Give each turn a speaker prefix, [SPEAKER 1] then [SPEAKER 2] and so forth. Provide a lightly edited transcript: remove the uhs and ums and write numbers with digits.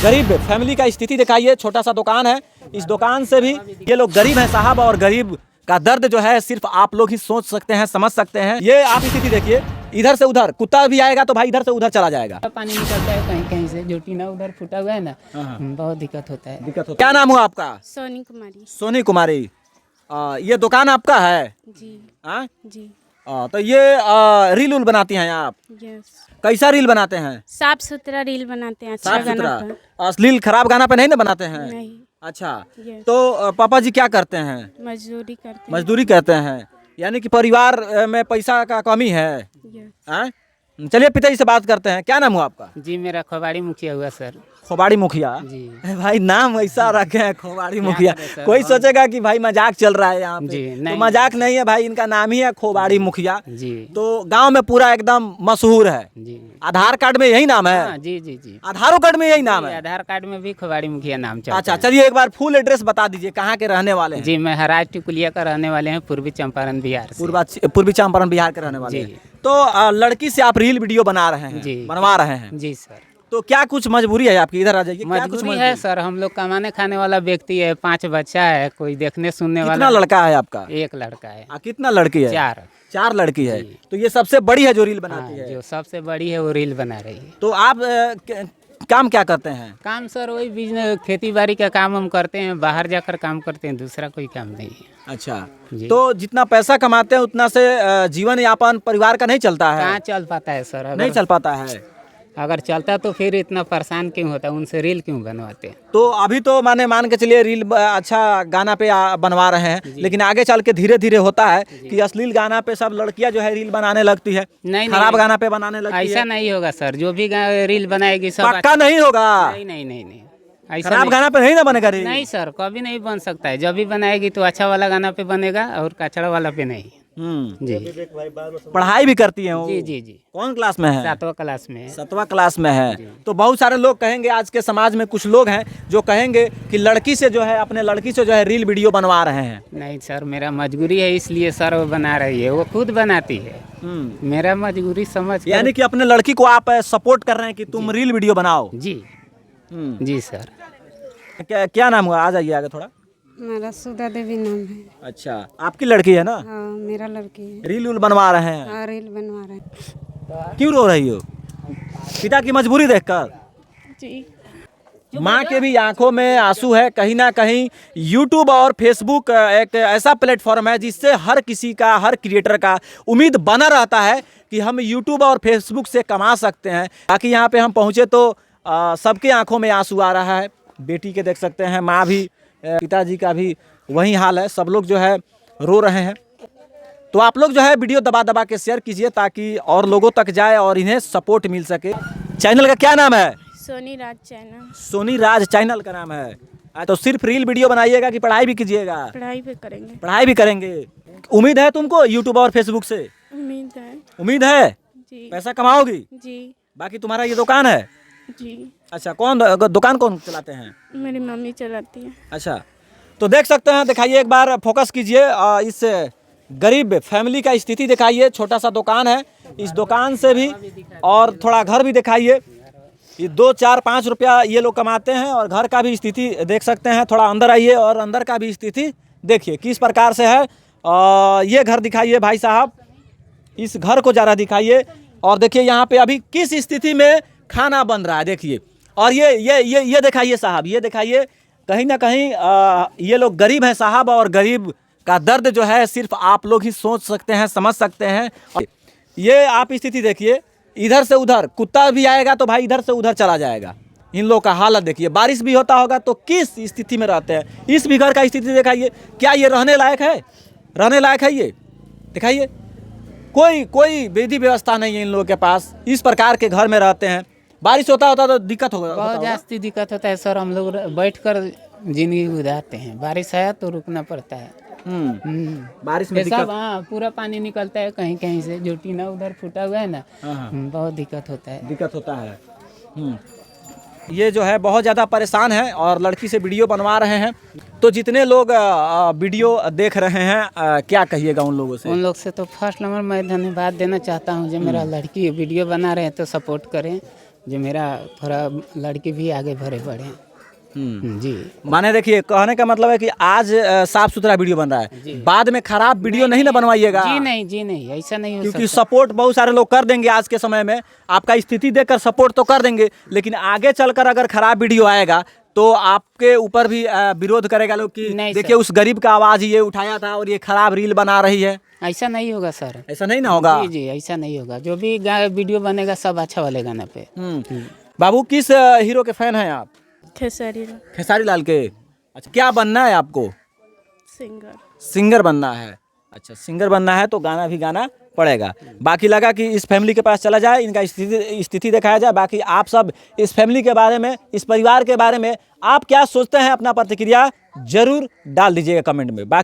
[SPEAKER 1] गरीब फैमिली का स्थिति दिखाइए। छोटा सा दुकान है, इस दुकान से भी ये लोग गरीब हैं साहब, और गरीब का दर्द जो है सिर्फ आप लोग ही सोच सकते हैं, समझ सकते हैं। ये आप स्थिति देखिए, इधर से उधर कुत्ता भी आएगा तो भाई इधर से उधर चला जाएगा।
[SPEAKER 2] पानी निकलता है कहीं कहीं से, जो टीना उधर फूटा हुआ है ना, बहुत दिक्कत होता है।
[SPEAKER 1] क्या नाम हुआ आपका?
[SPEAKER 3] सोनी कुमारी।
[SPEAKER 1] सोनी कुमारी। ये दुकान आपका है?
[SPEAKER 3] जी।
[SPEAKER 1] हाँ
[SPEAKER 3] जी।
[SPEAKER 1] तो ये रील उल बनाती हैं आप?
[SPEAKER 3] यस।
[SPEAKER 1] कैसा रील बनाते हैं?
[SPEAKER 3] साफ सुथरा रील बनाते हैं, अच्छा
[SPEAKER 1] साफ
[SPEAKER 3] गाना
[SPEAKER 1] सुथरा,
[SPEAKER 3] पर।
[SPEAKER 1] अश्लील खराब गाना पे नहीं ना बनाते हैं?
[SPEAKER 3] नहीं।
[SPEAKER 1] अच्छा।
[SPEAKER 3] यस।
[SPEAKER 1] तो पापा जी क्या करते हैं?
[SPEAKER 3] मजदूरी करते हैं।
[SPEAKER 1] मजदूरी करते हैं, यानी कि परिवार में पैसा का कमी है।
[SPEAKER 3] यस।
[SPEAKER 1] हाँ? चलिए पिताजी से बात करते हैं। क्या नाम हुआ आपका?
[SPEAKER 2] जी, मेरा खोबाड़ी मुखिया हुआ सर।
[SPEAKER 1] खोबाड़ी मुखिया
[SPEAKER 2] जी।
[SPEAKER 1] भाई नाम ऐसा रखे हैं खोबाड़ी मुखिया,
[SPEAKER 2] करें सर,
[SPEAKER 1] कोई
[SPEAKER 2] हम-
[SPEAKER 1] सोचेगा कि भाई मजाक चल रहा है यहाँ पे।
[SPEAKER 2] जी,
[SPEAKER 1] तो
[SPEAKER 2] नहीं,
[SPEAKER 1] मजाक नहीं है भाई, इनका नाम ही है खोबाड़ी मुखिया।
[SPEAKER 2] जी।
[SPEAKER 1] तो गांव में पूरा एकदम मशहूर है।
[SPEAKER 2] जी।
[SPEAKER 1] आधार कार्ड में यही नाम है?
[SPEAKER 2] हाँ, जी जी जी।
[SPEAKER 1] आधार कार्ड में यही नाम है?
[SPEAKER 2] आधार कार्ड में भी खोबाड़ी मुखिया नाम चलता
[SPEAKER 1] अच्छा,
[SPEAKER 2] है।
[SPEAKER 1] चलिए एक बार फुल एड्रेस बता दीजिए, कहाँ के रहने वाले हैं?
[SPEAKER 2] जी, मैं हराज टिकुलिया का रहने वाले हैं, पूर्वी चंपारण बिहार से।
[SPEAKER 1] पूर्वी चंपारण बिहार के रहने वाले
[SPEAKER 2] जी।
[SPEAKER 1] हैं। तो लड़की से आप रील वीडियो बना रहे हैं?
[SPEAKER 2] जी।
[SPEAKER 1] बनवा रहे हैं?
[SPEAKER 2] जी सर।
[SPEAKER 1] तो क्या कुछ मजबूरी है आपकी? इधर आ जाइए। क्या कुछ
[SPEAKER 2] मजबूरी है सर, हम लोग कमाने खाने वाला व्यक्ति है, 5 बच्चा है, कोई देखने सुनने
[SPEAKER 1] कितना
[SPEAKER 2] वाला।
[SPEAKER 1] लड़का है आपका?
[SPEAKER 2] एक लड़का है।
[SPEAKER 1] कितना लड़की है?
[SPEAKER 2] 4।
[SPEAKER 1] 4 लड़की है।
[SPEAKER 2] जी।
[SPEAKER 1] तो ये सबसे बड़ी है जो रील
[SPEAKER 2] हाँ,
[SPEAKER 1] बनाती है?
[SPEAKER 2] जो सबसे बड़ी है वो रील बना रही है।
[SPEAKER 1] तो आप काम क्या करते हैं?
[SPEAKER 2] काम सर वही बिजनेस, खेती बाड़ी का काम हम करते हैं, बाहर जाकर काम करते हैं, दूसरा कोई काम नहीं है।
[SPEAKER 1] अच्छा।
[SPEAKER 2] जी।
[SPEAKER 1] तो जितना पैसा कमाते हैं उतना से जीवन यापन परिवार का नहीं चलता है?
[SPEAKER 2] कहाँ चल पाता है सर?
[SPEAKER 1] नहीं चल पाता है।
[SPEAKER 2] अगर चलता तो फिर इतना परेशान क्यों होता, उनसे रील क्यों बनवाते?
[SPEAKER 1] तो अभी तो मान के चलिए रील अच्छा गाना पे बनवा रहे हैं, लेकिन आगे चल के धीरे धीरे होता है कि अश्लील गाना पे सब लड़कियां जो है रील बनाने लगती है,
[SPEAKER 2] नहीं,
[SPEAKER 1] खराब गाना पे बनाने लगती
[SPEAKER 2] ऐसा
[SPEAKER 1] है।
[SPEAKER 2] नहीं होगा सर, जो भी रील बनाएगी सब
[SPEAKER 1] पक्का नहीं होगा?
[SPEAKER 2] नहीं नहीं नहीं नहीं, ऐसा
[SPEAKER 1] खराब
[SPEAKER 2] नहीं।
[SPEAKER 1] गाना पे नहीं ना बनेगा रील?
[SPEAKER 2] नहीं सर, कभी नहीं बन सकता है। जब भी बनाएगी तो अच्छा वाला गाना पे बनेगा और कचड़ा वाला पे नहीं। जी।
[SPEAKER 1] पढ़ाई भी करती है वो?
[SPEAKER 2] जी जी जी।
[SPEAKER 1] कौन क्लास में है?
[SPEAKER 2] 7वां क्लास में है।
[SPEAKER 1] 7वां क्लास में है। तो बहुत सारे लोग कहेंगे, आज के समाज में कुछ लोग हैं जो कहेंगे कि लड़की से जो है, अपने लड़की से जो है रील वीडियो बनवा रहे हैं।
[SPEAKER 2] नहीं सर, मेरा मजबूरी है, इसलिए सर वो बना रही है, वो खुद बनाती है। मेरा मजबूरी समझ कर-
[SPEAKER 1] यानी कि अपने लड़की को आप सपोर्ट कर रहे हैं कि तुम रील वीडियो बनाओ?
[SPEAKER 2] जी जी सर।
[SPEAKER 1] क्या नाम हुआ? आ जाइए आगे थोड़ा।
[SPEAKER 3] मेरा सुधा देवी नाम है।
[SPEAKER 1] अच्छा, आपकी लड़की है ना?
[SPEAKER 3] हाँ, मेरा लड़की है।
[SPEAKER 1] रील उल बनवा रहे हैं?
[SPEAKER 3] हाँ, रील बनवा रहे हैं।
[SPEAKER 1] क्यों रो रही हो? पिता की मजबूरी देखकर?
[SPEAKER 3] जी।
[SPEAKER 1] माँ के भी आंखों में आंसू है। कहीं ना कहीं यूट्यूब और फेसबुक एक ऐसा प्लेटफॉर्म है जिससे हर किसी का, हर क्रिएटर का उम्मीद बना रहता है कि हम यूट्यूब और फेसबुक से कमा सकते हैं। बाकी यहाँ पे हम पहुँचे तो सबके आंखों में आंसू आ रहा है। बेटी के देख सकते हैं, माँ भी, पिताजी का भी वही हाल है। सब लोग जो है रो रहे हैं। तो आप लोग जो है वीडियो दबा दबा के शेयर कीजिए ताकि और लोगों तक जाए और इन्हें सपोर्ट मिल सके। चैनल का क्या नाम है?
[SPEAKER 3] सोनी राज चैनल।
[SPEAKER 1] सोनी राज चैनल का नाम है। तो सिर्फ रील वीडियो बनाइएगा कि पढ़ाई भी कीजिएगा?
[SPEAKER 3] पढ़ाई भी करेंगे।
[SPEAKER 1] पढ़ाई भी करेंगे। उम्मीद है तुमको यूट्यूब और फेसबुक से?
[SPEAKER 3] उम्मीद है।
[SPEAKER 1] उम्मीद है?
[SPEAKER 3] जी।
[SPEAKER 1] पैसा कमाओगी?
[SPEAKER 3] जी।
[SPEAKER 1] बाकी तुम्हारा ये दुकान है?
[SPEAKER 3] जी।
[SPEAKER 1] अच्छा, कौन दुकान कौन चलाते हैं?
[SPEAKER 3] मेरी मम्मी चलाती है।
[SPEAKER 1] अच्छा, तो देख सकते हैं, दिखाइए एक बार, फोकस कीजिए। इस गरीब फैमिली का स्थिति दिखाइए। छोटा सा दुकान है, इस दुकान से भी और थोड़ा घर भी दिखाइए। ये 2, 4, 5 रुपया ये लोग कमाते हैं और घर का भी स्थिति देख सकते हैं। थोड़ा अंदर आइए और अंदर का भी स्थिति देखिए किस प्रकार से है। ये घर दिखाइए भाई साहब, इस घर को ज़रा दिखाइए और देखिए यहाँ पे अभी किस स्थिति में खाना बन रहा है, देखिए। और ये दिखाइए साहब, ये दिखाइए। कहीं ना कहीं ये लोग गरीब हैं साहब, और गरीब का दर्द जो है सिर्फ आप लोग ही सोच सकते हैं, समझ सकते हैं। ये आप स्थिति देखिए, इधर से उधर कुत्ता भी आएगा तो भाई इधर से उधर चला जाएगा। इन लोगों का हालत देखिए, बारिश भी होता होगा तो किस स्थिति में रहते हैं। इस भी घर का स्थिति दिखाइए, क्या ये रहने लायक है? रहने लायक है ये? दिखाइए, कोई विधि व्यवस्था नहीं है इन लोगों के पास। इस प्रकार के घर में रहते हैं। बारिश होता तो दिक्कत होगा,
[SPEAKER 2] बहुत जास्ती दिक्कत होता है सर। हम लोग बैठ कर जिंदगी गुजारते हैं, बारिश आया तो रुकना पड़ता है।
[SPEAKER 1] बारिश में
[SPEAKER 2] सब, हाँ, पूरा पानी निकलता है कहीं कहीं से, जो टीना उधर फूटा हुआ है ना, बहुत दिक्कत होता है।
[SPEAKER 1] दिक्कत होता है। ये जो है बहुत ज़्यादा परेशान है और लड़की से वीडियो बनवा रहे हैं। तो जितने लोग वीडियो देख रहे हैं, क्या कहिएगा उन लोगों से?
[SPEAKER 2] उन लोग से तो फर्स्ट नंबर मैं धन्यवाद देना चाहता हूँ जो मेरा लड़की वीडियो बना रहे हैं तो सपोर्ट करें, जो मेरा थोड़ा लड़की भी आगे बढ़े बढ़े। जी
[SPEAKER 1] माने देखिए, कहने का मतलब है कि आज साफ सुथरा वीडियो बन रहा है, बाद में खराब वीडियो नहीं ना बनवाइएगा।
[SPEAKER 2] जी नहीं ऐसा नहीं हो
[SPEAKER 1] क्योंकि
[SPEAKER 2] सकता।
[SPEAKER 1] सपोर्ट बहुत सारे लोग कर देंगे आज के समय में, आपका स्थिति देखकर सपोर्ट तो कर देंगे, लेकिन आगे चलकर अगर खराब वीडियो आएगा तो आपके ऊपर भी विरोध करेगा लोग कि
[SPEAKER 2] नहीं
[SPEAKER 1] देखिए उस गरीब का आवाज ये उठाया था और ये खराब रील बना रही है।
[SPEAKER 2] ऐसा नहीं होगा सर।
[SPEAKER 1] ऐसा नहीं ना होगा।
[SPEAKER 2] जी ऐसा नहीं होगा। जो भी वीडियो बनेगा सब अच्छा वाले गाने पे।
[SPEAKER 1] बाबू, किस हीरो के फैन हैं आप?
[SPEAKER 3] खेसारी
[SPEAKER 1] खेसारी लाल के। अच्छा, क्या बनना है आपको?
[SPEAKER 3] सिंगर।
[SPEAKER 1] सिंगर बनना है। अच्छा, सिंगर बनना है तो गाना भी गाना पड़ेगा। बाकी लगा कि इस फैमिली के पास चला जाए, इनका स्थिति दिखाया जाए। बाकी आप सब इस फैमिली के बारे में, इस परिवार के बारे में आप क्या सोचते हैं, अपना प्रतिक्रिया जरूर डाल दीजिएगा कमेंट में। बाकी